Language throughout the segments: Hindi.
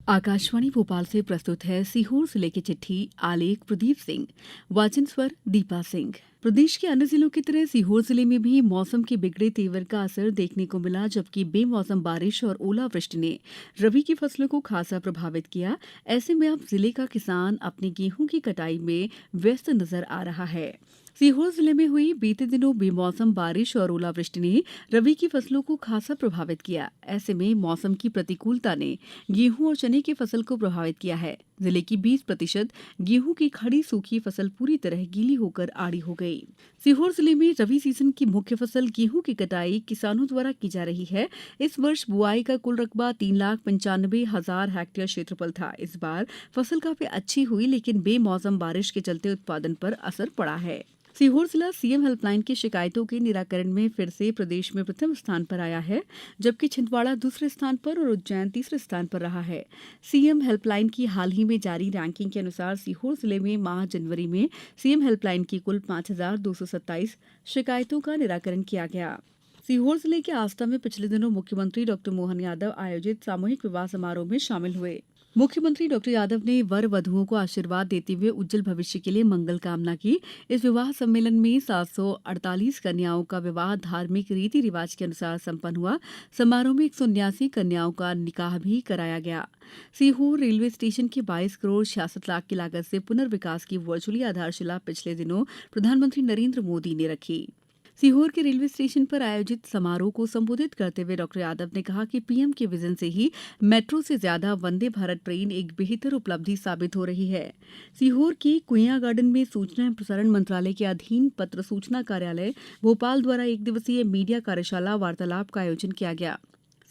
आकाशवाणी भोपाल से प्रस्तुत है सीहोर जिले की चिट्ठी। आलेख प्रदीप सिंह, वाचन स्वर दीपा सिंह। प्रदेश के अन्य जिलों की तरह सीहोर जिले में भी मौसम के बिगड़े तेवर का असर देखने को मिला, जबकि बेमौसम बारिश और ओलावृष्टि ने रबी की फसलों को खासा प्रभावित किया। ऐसे में अब जिले का किसान अपने गेहूं की कटाई में व्यस्त नजर आ रहा है। सीहोर जिले में हुई बीते दिनों बेमौसम बारिश और ओलावृष्टि ने रबी की फसलों को खासा प्रभावित किया। ऐसे में मौसम की प्रतिकूलता ने गेहूं और चने की फसल को प्रभावित किया है। जिले की 20% गेहूं की खड़ी सूखी फसल पूरी तरह गीली होकर आड़ी हो गई। सीहोर जिले में रबी सीजन की मुख्य फसल गेहूं की कटाई किसानों द्वारा की जा रही है। इस वर्ष बुआई का कुल रकबा 3,95,000 हेक्टेयर क्षेत्रफल था। इस बार फसल काफी अच्छी हुई, लेकिन बेमौसम बारिश के चलते उत्पादन पर असर पड़ा है। सीहोर जिला सीएम हेल्पलाइन की शिकायतों के निराकरण में फिर से प्रदेश में प्रथम स्थान पर आया है, जबकि छिंदवाड़ा दूसरे स्थान पर और उज्जैन तीसरे स्थान पर रहा है। सीएम हेल्पलाइन की हाल ही में जारी रैंकिंग के अनुसार सीहोर जिले में माह जनवरी में सीएम हेल्पलाइन की कुल 5,227 शिकायतों का निराकरण किया गया। सीहोर जिले के आष्टा में पिछले दिनों मुख्यमंत्री डॉक्टर मोहन यादव आयोजित सामूहिक विवाह समारोह में शामिल हुए। मुख्यमंत्री डॉक्टर यादव ने वर वधुओं को आशीर्वाद देते हुए उज्जवल भविष्य के लिए मंगल कामना की। इस विवाह सम्मेलन में 748 कन्याओं का विवाह धार्मिक रीति रिवाज के अनुसार संपन्न हुआ। समारोह में 179 कन्याओं का निकाह भी कराया गया। सीहोर रेलवे स्टेशन की 22 करोड़ 66 लाख की लागत से पुनर्विकास की वर्चुअली आधारशिला पिछले दिनों प्रधानमंत्री नरेंद्र मोदी ने रखी। सीहोर के रेलवे स्टेशन पर आयोजित समारोह को संबोधित करते हुए डॉक्टर यादव ने कहा कि पीएम के विजन से ही मेट्रो से ज्यादा वंदे भारत ट्रेन एक बेहतर उपलब्धि साबित हो रही है। सीहोर के कुइया गार्डन में सूचना एवं प्रसारण मंत्रालय के अधीन पत्र सूचना कार्यालय भोपाल द्वारा एक दिवसीय मीडिया कार्यशाला वार्तालाप का आयोजन किया गया।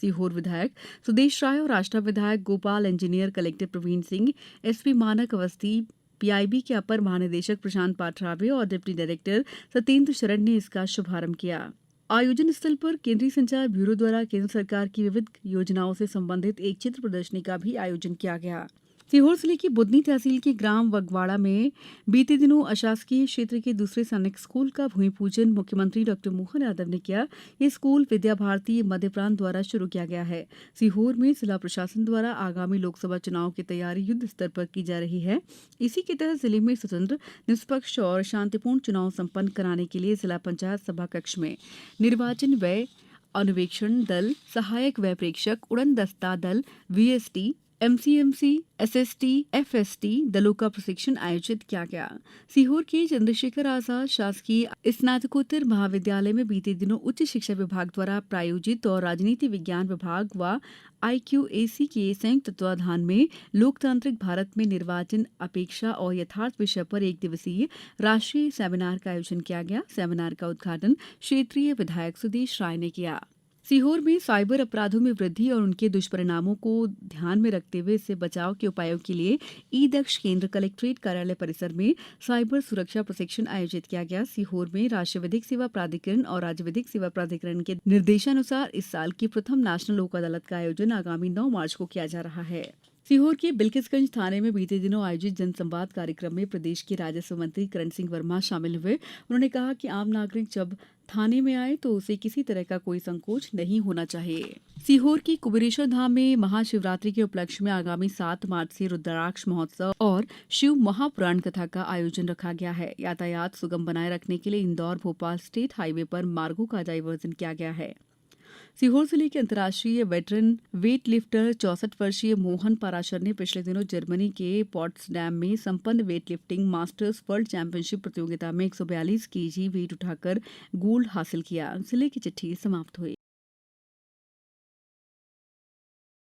सीहोर विधायक सुदेश राय और आष्टा विधायक Gopal, engineer collector Praveen Singh, SP Manak Awasthi, PIB के अपर महानिदेशक प्रशांत पाठराबे और डिप्टी डायरेक्टर सत्येंद्र शरण ने इसका शुभारंभ किया। आयोजन स्थल पर केंद्रीय संचार ब्यूरो द्वारा केंद्र सरकार की विविध योजनाओं से संबंधित एक चित्र प्रदर्शनी का भी आयोजन किया गया। सीहोर जिले की बुदनी तहसील के ग्राम वगवाड़ा में बीते दिनों अशासकीय क्षेत्र के दूसरे सैनिक स्कूल का भूमि पूजन मुख्यमंत्री डॉक्टर मोहन यादव ने किया। ये स्कूल विद्या भारती मध्य प्रांत द्वारा शुरू किया गया है। सीहोर में जिला प्रशासन द्वारा आगामी लोकसभा चुनाव की तैयारी युद्ध स्तर पर की जा रही है। इसी के तहत जिले में स्वतंत्र, निष्पक्ष और शांतिपूर्ण चुनाव संपन्न कराने के लिए जिला पंचायत सभा कक्ष में निर्वाचन व्यय अनुवेक्षण दल, सहायक व्यय प्रेक्षक, उड़न दस्ता दल, वीएसटी, एमसीएमसी, एसएसटी, एफएसटी दलों का प्रशिक्षण आयोजित किया गया। सीहोर के चंद्रशेखर आजाद शासकीय स्नातकोत्तर महाविद्यालय में बीते दिनों उच्च शिक्षा विभाग द्वारा प्रायोजित और राजनीति विज्ञान विभाग व आईक्यूएसी के संयुक्त तत्वाधान में लोकतांत्रिक भारत में निर्वाचन अपेक्षा और यथार्थ विषय पर एक दिवसीय राष्ट्रीय सेमिनार का आयोजन किया गया। सेमिनार का उद्घाटन क्षेत्रीय विधायक सुदेश राय ने किया। सीहोर में साइबर अपराधों में वृद्धि और उनके दुष्परिणामों को ध्यान में रखते हुए इससे बचाव के उपायों के लिए ई-दक्ष केंद्र कलेक्ट्रेट कार्यालय परिसर में साइबर सुरक्षा प्रशिक्षण आयोजित किया गया। सीहोर में राष्ट्रीय विधिक सेवा प्राधिकरण और राज्य विधिक सेवा प्राधिकरण के निर्देशानुसार इस साल की प्रथम नेशनल लोक अदालत का आयोजन आगामी 9 मार्च को किया जा रहा है। सीहोर के बिल्किसगंज थाने में बीते दिनों आयोजित जनसंवाद कार्यक्रम में प्रदेश के राजस्व मंत्री करण सिंह वर्मा शामिल हुए। उन्होंने कहा कि आम नागरिक जब थाने में आए तो उसे किसी तरह का कोई संकोच नहीं होना चाहिए। सीहोर की कुबेरेश्वर धाम में महाशिवरात्रि के उपलक्ष्य में आगामी 7 मार्च से रुद्राक्ष महोत्सव और शिव महापुराण कथा का आयोजन रखा गया है। यातायात सुगम बनाए रखने के लिए इंदौर भोपाल स्टेट हाईवे पर मार्गों का डायवर्जन किया गया है। सीहोर जिले के अंतर्राष्ट्रीय वेटरन वेट लिफ्टर 64 वर्षीय मोहन पाराशर ने पिछले दिनों जर्मनी के पॉट्सडैम में संपन्न weight lifting masters world championship प्रतियोगिता में 142 केजी वेट उठाकर गोल्ड हासिल किया। जिले की चिट्ठी समाप्त हुई।